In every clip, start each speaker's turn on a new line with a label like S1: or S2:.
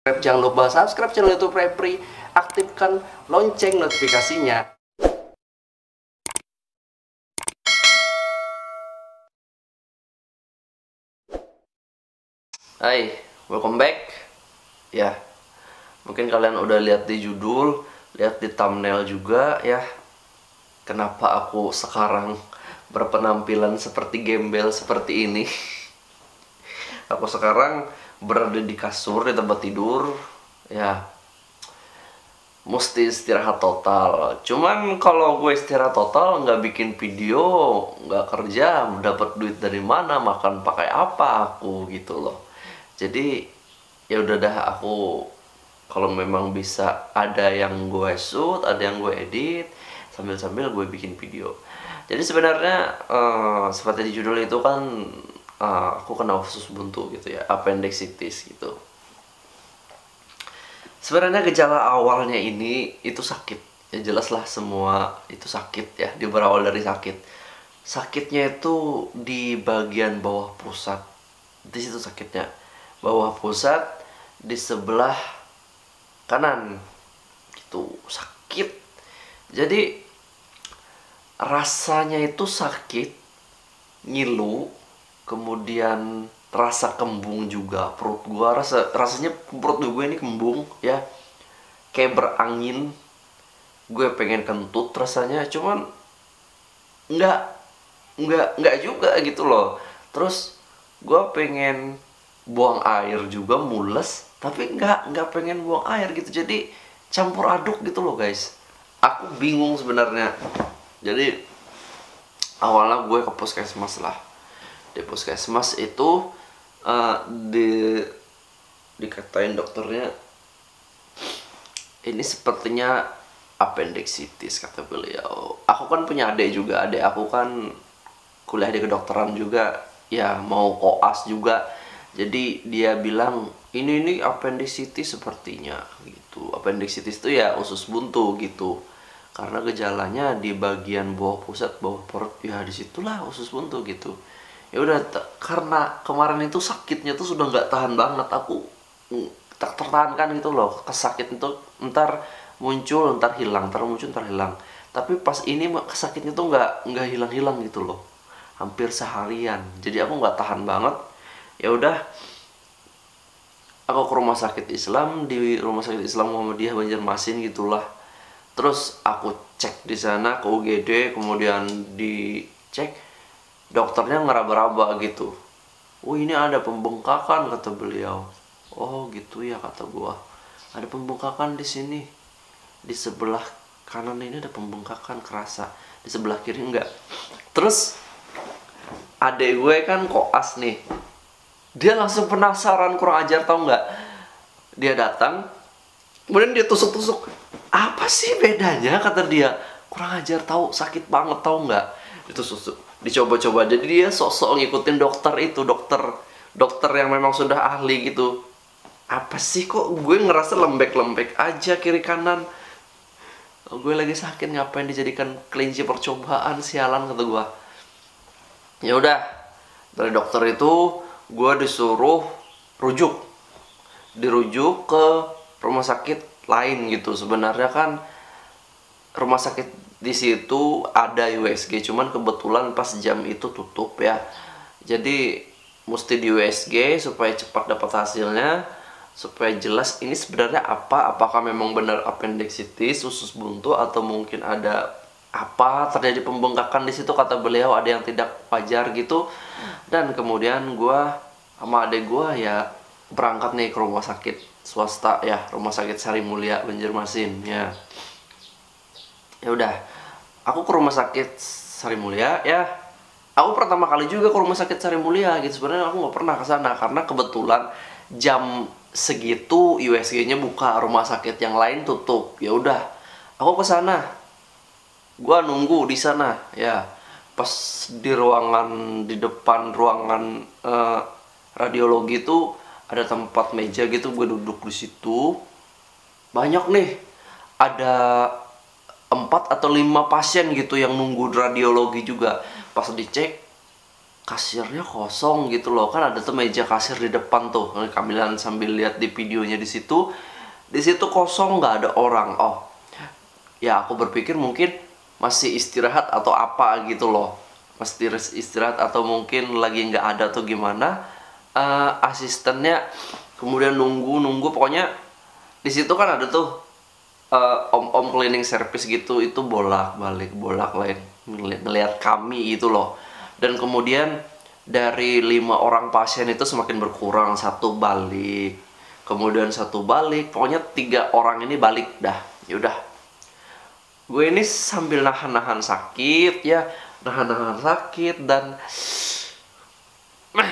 S1: Jangan lupa subscribe channel YouTube Repri, aktifkan lonceng notifikasinya. Hai, welcome back. Ya, mungkin kalian udah lihat di judul, lihat di thumbnail juga ya. Kenapa aku sekarang berpenampilan seperti gembel seperti ini? Aku sekarang berada di kasur, di tempat tidur, ya mesti istirahat total. Cuman kalau gue istirahat total, nggak bikin video, nggak kerja, dapat duit dari mana, makan pakai apa aku gitu loh. Jadi ya udah dah, aku kalau memang bisa ada yang gue shoot, ada yang gue edit, sambil-sambil gue bikin video. Jadi sebenarnya seperti di judul itu kan, aku kena usus buntu gitu ya, appendicitis gitu. Sebenarnya gejala awalnya ini itu sakit. Ya jelas lah, semua itu sakit ya, berawal dari sakit. Sakitnya itu di bagian bawah pusat. Di situ sakitnya. Bawah pusat di sebelah kanan. Gitu, sakit. Jadi rasanya itu sakit, ngilu, kemudian rasa kembung juga. Perut gua rasanya perut gue ini kembung ya, kayak berangin. Gue pengen kentut rasanya, cuman nggak nggak juga gitu loh. Terus gue pengen buang air juga, mules, tapi nggak pengen buang air gitu. Jadi campur aduk gitu loh guys. Aku bingung sebenarnya. Jadi awalnya gue ke puskesmas lah. Di puskesmas itu dikatain dokternya, ini sepertinya appendicitis kata beliau. Aku kan punya adik juga, adik aku kan kuliah di kedokteran juga, ya mau koas juga. Jadi dia bilang ini appendicitis sepertinya gitu. Appendicitis itu ya usus buntu gitu. Karena gejalanya di bagian bawah pusat, bawah perut, ya disitulah usus buntu gitu. Ya udah, karena kemarin itu sakitnya tuh sudah nggak tahan banget, aku tak tertahankan gitu loh. Kesakit itu ntar muncul, ntar hilang, ntar muncul, ntar hilang. Tapi pas ini kesakitnya tuh nggak hilang-hilang gitu loh, hampir seharian. Jadi aku nggak tahan banget. Ya udah, aku ke rumah sakit Islam, di rumah sakit Islam Muhammadiyah Banjarmasin gitulah. Terus aku cek di sana ke UGD, kemudian dicek, dokternya ngeraba-raba gitu. Oh ini ada pembengkakan kata beliau. Oh gitu ya kata gua. Ada pembengkakan di sini. Di sebelah kanan ini ada pembengkakan kerasa. Di sebelah kiri enggak. Terus adek gue kan koas nih. Dia langsung penasaran, kurang ajar tau nggak? Dia datang, kemudian dia tusuk-tusuk. Apa sih bedanya kata dia? Kurang ajar tahu, sakit banget tahu nggak? Itu susuk, dicoba-coba. Jadi dia sok-sok ngikutin dokter itu, dokter yang memang sudah ahli gitu. Apa sih kok gue ngerasa lembek-lembek aja kiri kanan? Gue lagi sakit, ngapain dijadikan kelinci percobaan, sialan kata gue. Ya udah, dari dokter itu gue disuruh dirujuk ke rumah sakit lain gitu. Sebenarnya kan rumah sakit di situ ada USG, cuman kebetulan pas jam itu tutup ya. Jadi mesti di USG supaya cepat dapat hasilnya, supaya jelas ini sebenarnya apa, apakah memang benar appendicitis, usus buntu, atau mungkin ada apa, terjadi pembengkakan di situ kata beliau, ada yang tidak wajar gitu. Dan kemudian gua sama adek gua ya berangkat nih ke rumah sakit swasta ya, rumah sakit Sari Mulia Banjarmasin ya. Ya udah, aku ke rumah sakit Sari Mulia ya. Aku pertama kali juga ke rumah sakit Sari Mulia gitu. Sebenarnya aku nggak pernah ke sana karena kebetulan jam segitu USG-nya buka, rumah sakit yang lain tutup. Ya udah, aku ke sana. Gua nunggu di sana ya. Pas di ruangan, di depan ruangan radiologi itu ada tempat meja gitu, gue duduk di situ. Banyak nih, ada 4 atau 5 pasien gitu yang nunggu radiologi juga. Pas dicek, kasirnya kosong gitu loh. Kan ada tuh meja kasir di depan tuh, kamilan sambil lihat di videonya di situ kosong, nggak ada orang. Oh ya, aku berpikir mungkin masih istirahat atau apa gitu loh, masih istirahat atau mungkin lagi nggak ada atau gimana. Asistennya kemudian nunggu pokoknya di situ kan ada tuh om-om cleaning service gitu, itu bolak balik ngeliat kami gitu loh. Dan kemudian dari 5 orang pasien itu semakin berkurang, satu balik, kemudian satu balik, pokoknya 3 orang ini balik dah. Yaudah, gue ini sambil nahan-nahan sakit ya, nahan-nahan sakit, dan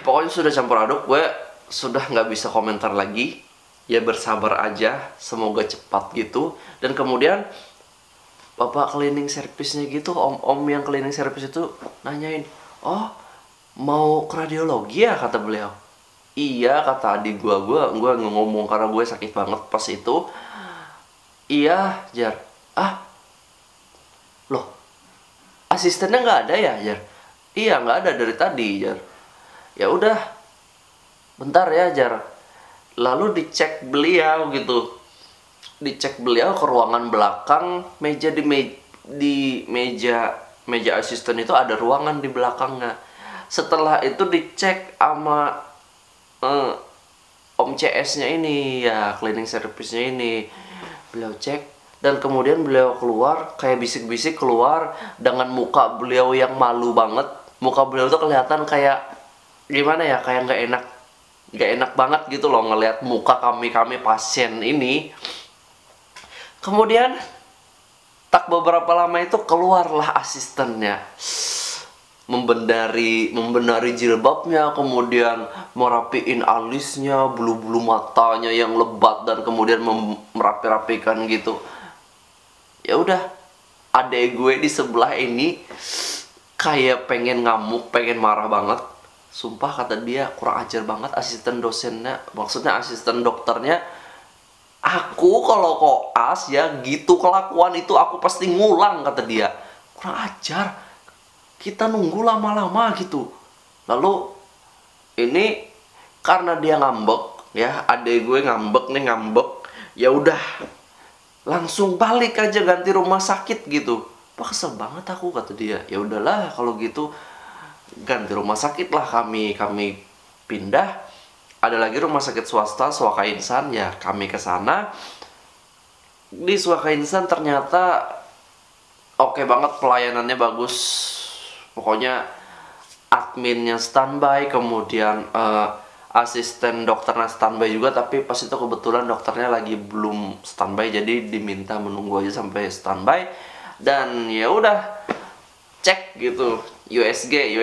S1: pokoknya sudah campur aduk. Gue sudah nggak bisa komentar lagi, ya bersabar aja, semoga cepat gitu. Dan kemudian bapak cleaning service-nya gitu, om-om yang cleaning service itu nanyain, oh mau ke radiologi ya, kata beliau. Iya, kata adik gue ngomong karena gue sakit banget pas itu. Iya Jar. Loh, asistennya nggak ada ya Jar? Iya, nggak ada dari tadi Jar. Ya udah, bentar ya Jar. Lalu dicek beliau gitu, dicek beliau ke ruangan belakang, meja di meja asisten itu ada ruangan di belakangnya. Setelah itu dicek sama om CS-nya ini ya, cleaning service-nya ini, beliau cek. Dan kemudian beliau keluar, kayak bisik-bisik keluar dengan muka beliau yang malu banget. Muka beliau tuh kelihatan kayak gimana ya, kayak nggak enak banget gitu loh ngelihat muka kami pasien ini. Kemudian tak beberapa lama itu keluarlah asistennya, membenari jilbabnya, kemudian merapiin alisnya, bulu-bulu matanya yang lebat, dan kemudian merapi-rapikan gitu. Ya udah, adek gue di sebelah ini kayak pengen ngamuk, pengen marah banget. Sumpah, kata dia, kurang ajar banget asisten dosennya, maksudnya asisten dokternya. Aku kalau koas ya gitu kelakuan itu aku pasti ngulang, kata dia. Kurang ajar, kita nunggu lama-lama gitu. Lalu ini karena dia ngambek ya, adek gue ngambek, ya udah langsung balik aja, ganti rumah sakit gitu. Wah, kesel banget aku, kata dia. Ya udahlah kalau gitu, ganti rumah sakit lah, kami pindah. Ada lagi rumah sakit swasta, Swaka Insan, ya kami ke sana. Di Swaka Insan ternyata oke banget, pelayanannya bagus. Pokoknya adminnya standby, kemudian asisten dokternya standby juga, tapi pas itu kebetulan dokternya lagi belum standby, jadi diminta menunggu aja sampai standby. Dan ya udah, cek gitu USG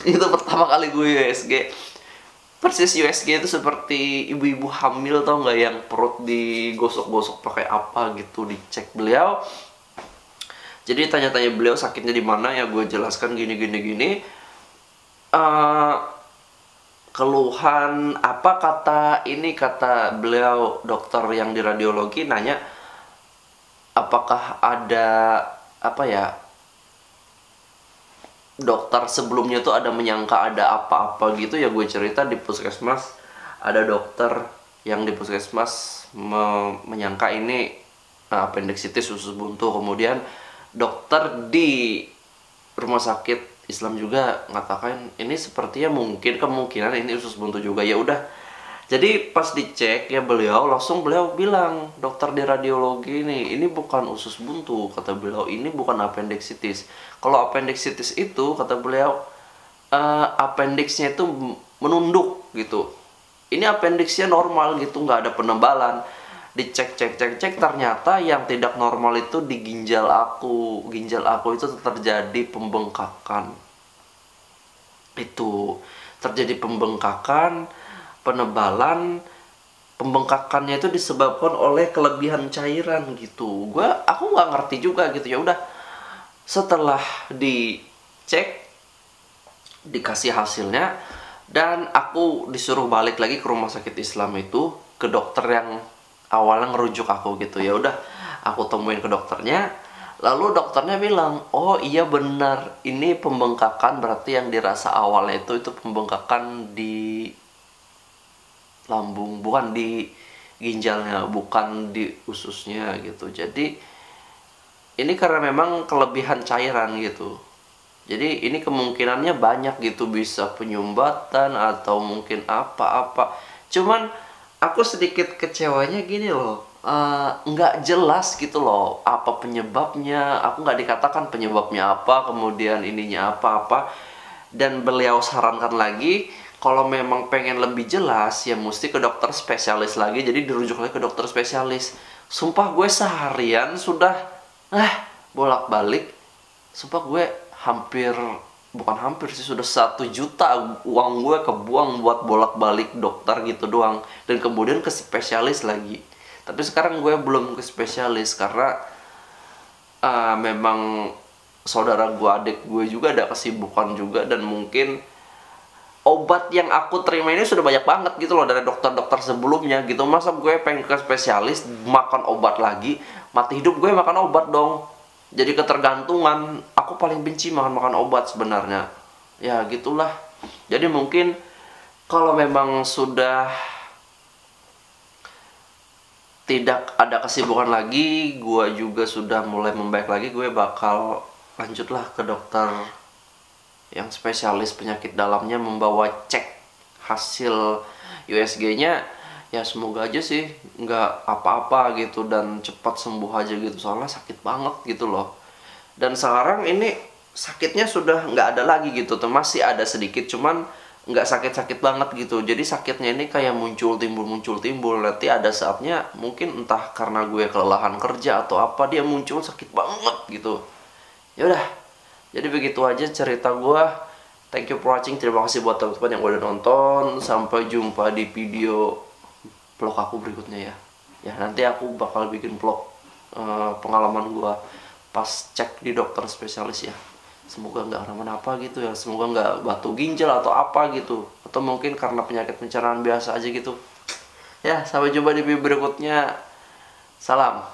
S1: itu pertama kali gue USG. Persis USG itu seperti ibu-ibu hamil, tau nggak, yang perut digosok-gosok pakai apa gitu, dicek beliau. Jadi tanya-tanya beliau sakitnya di mana, ya gue jelaskan gini. Keluhan apa, kata beliau dokter yang di radiologi nanya apakah ada apa ya, dokter sebelumnya tuh ada menyangka ada apa-apa gitu ya. Gue cerita di puskesmas ada dokter yang di puskesmas menyangka ini appendicitis, usus buntu. Kemudian dokter di rumah sakit Islam juga mengatakan ini sepertinya kemungkinan ini usus buntu juga. Ya udah, jadi pas dicek ya beliau bilang, dokter di radiologi ini bukan usus buntu, kata beliau, ini bukan appendicitis. Kalau appendicitis itu, kata beliau, appendixnya itu menunduk gitu. Ini appendixnya normal gitu, nggak ada penebalan. Dicek ternyata yang tidak normal itu di ginjal aku itu terjadi pembengkakan. Itu terjadi pembengkakan, penebalan. Pembengkakannya itu disebabkan oleh kelebihan cairan gitu. Aku nggak ngerti juga gitu. Ya udah, setelah dicek, dikasih hasilnya, dan aku disuruh balik lagi ke rumah sakit Islam itu, ke dokter yang awalnya ngerujuk aku gitu. Ya udah, aku temuin ke dokternya. Lalu dokternya bilang, oh iya benar, ini pembengkakan, berarti yang dirasa awalnya itu pembengkakan di lambung, bukan di ginjalnya, bukan di ususnya gitu. Jadi ini karena memang kelebihan cairan gitu. Jadi ini kemungkinannya banyak gitu, bisa penyumbatan atau mungkin apa-apa. Cuman aku sedikit kecewanya gini loh, nggak jelas gitu loh apa penyebabnya. Aku nggak dikatakan penyebabnya apa, kemudian ininya apa-apa. Dan beliau sarankan lagi, kalau memang pengen lebih jelas ya mesti ke dokter spesialis lagi. Jadi dirujuk lagi ke dokter spesialis. Sumpah gue seharian sudah bolak-balik. Sumpah gue hampir, bukan hampir sih, sudah 1 juta uang gue kebuang buat bolak-balik dokter gitu doang. Dan kemudian ke spesialis lagi. Tapi sekarang gue belum ke spesialis karena memang saudara gue, adik gue juga ada kesibukan juga. Dan mungkin obat yang aku terima ini sudah banyak banget gitu loh dari dokter-dokter sebelumnya gitu. Masa gue pengen ke spesialis makan obat lagi, mati hidup gue makan obat dong. Jadi ketergantungan. Aku paling benci makan obat sebenarnya. Ya gitulah. Jadi mungkin kalau memang sudah tidak ada kesibukan lagi, gue juga sudah mulai membaik lagi, gue bakal lanjutlah ke dokter yang spesialis penyakit dalamnya, membawa cek hasil USG-nya. Ya semoga aja sih nggak apa-apa gitu dan cepat sembuh aja gitu, soalnya sakit banget gitu loh. Dan sekarang ini sakitnya sudah nggak ada lagi gitu tuh, masih ada sedikit cuman nggak sakit-sakit banget gitu. Jadi sakitnya ini kayak muncul timbul. Nanti ada saatnya mungkin entah karena gue kelelahan kerja atau apa, dia muncul sakit banget gitu. Ya udah, jadi begitu aja cerita gue. Thank you for watching. Terima kasih buat teman-teman yang udah nonton. Sampai jumpa di video vlog aku berikutnya ya. Ya nanti aku bakal bikin vlog pengalaman gue pas cek di dokter spesialis ya. Semoga nggak kenapa-napa gitu ya. Semoga nggak batu ginjal atau apa gitu. Atau mungkin karena penyakit pencernaan biasa aja gitu. Ya, sampai jumpa di video berikutnya. Salam.